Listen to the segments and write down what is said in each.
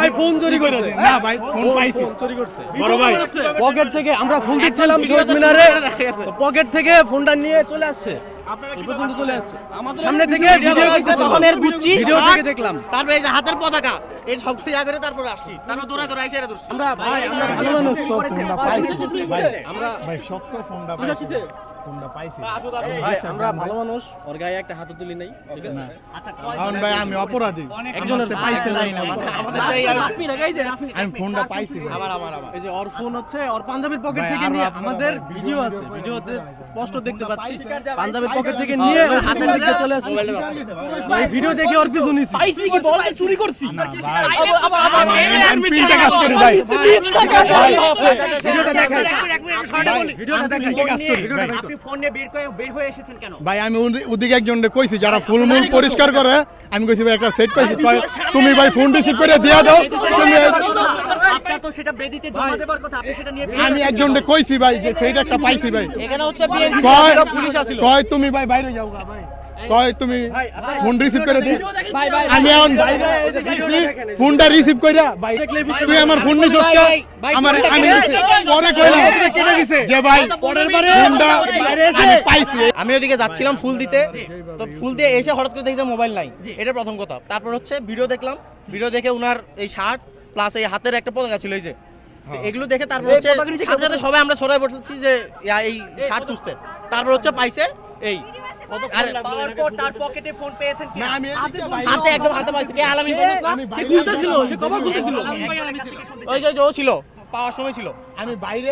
ভাই ফোন চুরি করে দেন না ভাই ফোন পাইছি চুরি করছে বড় ভাই পকেট থেকে আমরা ফোন দিচ্ছিলাম শহীদ মিনারে পকেট থেকে ফোনটা নিয়ে চলে আসছে এই পর্যন্ত চলে আসছে সামনে থেকে ভিডিও করতে তখন এর বুঝছি ভিডিও থেকে দেখলাম তারপরে এই যে হাতের পতাকা এই সব ইয়া করে তারপরে আসছি তারপর দৌড়া এসে এরা ধরছি আমরা ভাই আমরা ভালো মানুষ তো ফোনটা পাইছি ভাই আমরা ভাই সত্য ফোনটা পাইছি ফোনটা পাইছি ভাই আমরা ভালো মানুষ ওর গায়ে একটা হাতও তুলি নাই ঠিক আছে এখন ভাই আমি অপরাধী একজনের পাইছে পাইছে না আমাদের আমি ফোনটা পাইছি আমার এই যে ওর ফোন হচ্ছে ওর পাঞ্জাবির পকেট ভাই, থেকে আরো নিয়ে আপনারা আমাদের ভাই, ভিডিও আছে ভিডিওতে স্পষ্ট দেখতে পাচ্ছি পাঞ্জাবির পকেট থেকে নিয়ে ওর হাতের দিকে চলে আসছে এই ভিডিও দেখে ওর পিছু নিছি পাইছি কি বল চুরি করছি না ভাই আমি পিনটা কাজ করি ভাই ভিডিওটা দেখাই ভিডিওটা দেখাই আপনি ফোন নিয়ে বের হয়ে এসেছেন কেন? ভাই আমি ওদিকে একজনকে কইছি যারা ফুলমুল পরিষ্কার করে আমি কইছি ভাই একটা সেট পাইছি তুমি ভাই ফোন রিসিভ করে দিয়া দাও তুমি আপনার তো সেটা বেদিতে জমা দেবার কথা, আপনি সেটা নিয়ে আমি একজনকে কইছি ভাই যে সেইটা একটা পাইছি ভাই এখানে হচ্ছে বিএনপি কয় পুলিশ আছিল কয় তুমি ভাই বাইরে যাও গা ভাই কয় তুমি ফোন রিসিভ করে দে আমি এখন বাইরে গেছি ফোনটা রিসিভ কইরা ভাই তুই আমার ফোন নিছস আমার আমি পরে কইলাম কেটে দিছে যে ভাই পরের বারে ফোনটা আমি পাইছি আমি ওদিকে যাচ্ছিলাম ফুল দিতে তো ফুল দিয়ে এসে হঠাৎ করে দেখি যে মোবাইল নাই এটা প্রথম কথা তারপর হচ্ছে ভিডিও দেখলাম ভিডিও দেখে উনার এই শার্ট প্লাস এই হাতের একটা পতাকা ছিল এই যে তো এগুলো দেখে তারপর হচ্ছে সাথে সাথে সবাই আমরা সরাই বসেছি যে এই শার্ট খুঁজতে তারপর হচ্ছে পাইছে এই আরে পাওয়ার পর তার পকেটে ফোন পেয়েছেন কি? না আমি হাতে একদম হাতে পাইছে কে আলামিন আমি সে খুলতেছিল সে কভার খুলতেছিল ওই যে ও ছিল পাওয়ার সময় ছিল আমি বাইরে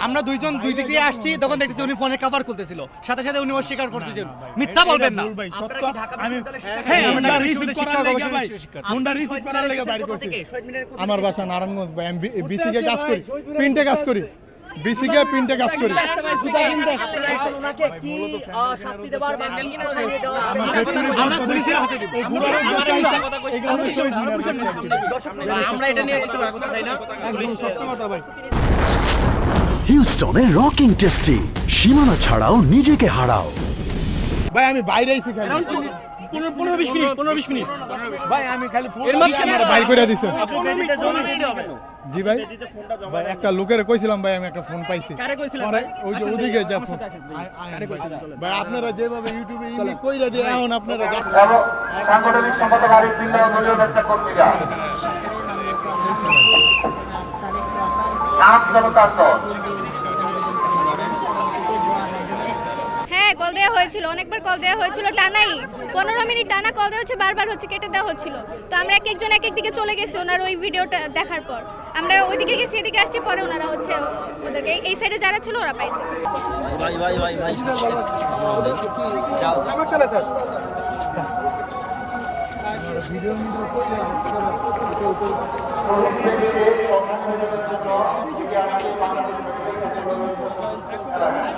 আমরা দুইজন দুই দিক দিয়ে আসছি তখন দেখতেছি উনি ফোনের কভার খুলতেছিল সাথে সাথে উনি অস্বীকার করতেছেন মিথ্যা বলবেন না ভাই সত্য আপনারা কি ঢাকা আমি বিশ্ববিদ্যালয়ের হ্যাঁ আমরা আমরা রিসিভ রিসিভ করার করার লাগা লাগা ভাই ফোনটা রিসিভ করার লাগা বাইরে করছি শহীদ মিনারের কোথা আমার বাসা নারায়ণগঞ্জ ভাই আমি বিসিকে কাজ করি পিনটে কাজ করি বিসিকে পিনটে কাজ করি এখন ওনাকে কি শাস্তি দেবার বা শাস্তি দেওয়া আমরা পুলিশের হাতে দিব এই গুড়ার আমরা এটা নিয়ে কিছু কথা চাই না সত্য কথা ভাই হিউস্টনে রকিং টেস্টি সীমানা ছাড়াও নিজেকে হারাও। ভাই আমি বাইরেই শিখাই 15-20 মিনিট ভাই আমি খালি এর মাঝে আমরা বাইর করে দিছে বেদিতে জমা দিতে হবে না জি ভাই ভাই একটা লোকের কইছিলাম ভাই আমি একটা ফোন পাইছি কারে কইছিলেন পরে ভাই? ওই যে ওদিকে যা ফোন ভাই আপনারা যেভাবে ইউটিউবে ইনি কইরা দিয়ে এখন আপনারা এবং সাংগঠনিক সম্পাদক আরিফ বিল্লাহ ও দলীয় নেতা কর্মীরা আম জনতার দল হ্যাঁ কল দেওয়া হয়েছিল অনেকবার কল দেওয়া হয়েছিল টানাই 15 মিনিট টানা কল দেওয়া হচ্ছে বারবার হচ্ছে কেটে দেওয়া হচ্ছিল তো আমরা এক একজন এক এক দিকে চলে গেছি ওনার ওই ভিডিওটা দেখার পর আমরা ওইদিকে গেছি এদিকে আসছি পরে ওনারা হচ্ছে ওদেরকে এই সাইডে যারা ছিল ওরা পাইছে ভিডিও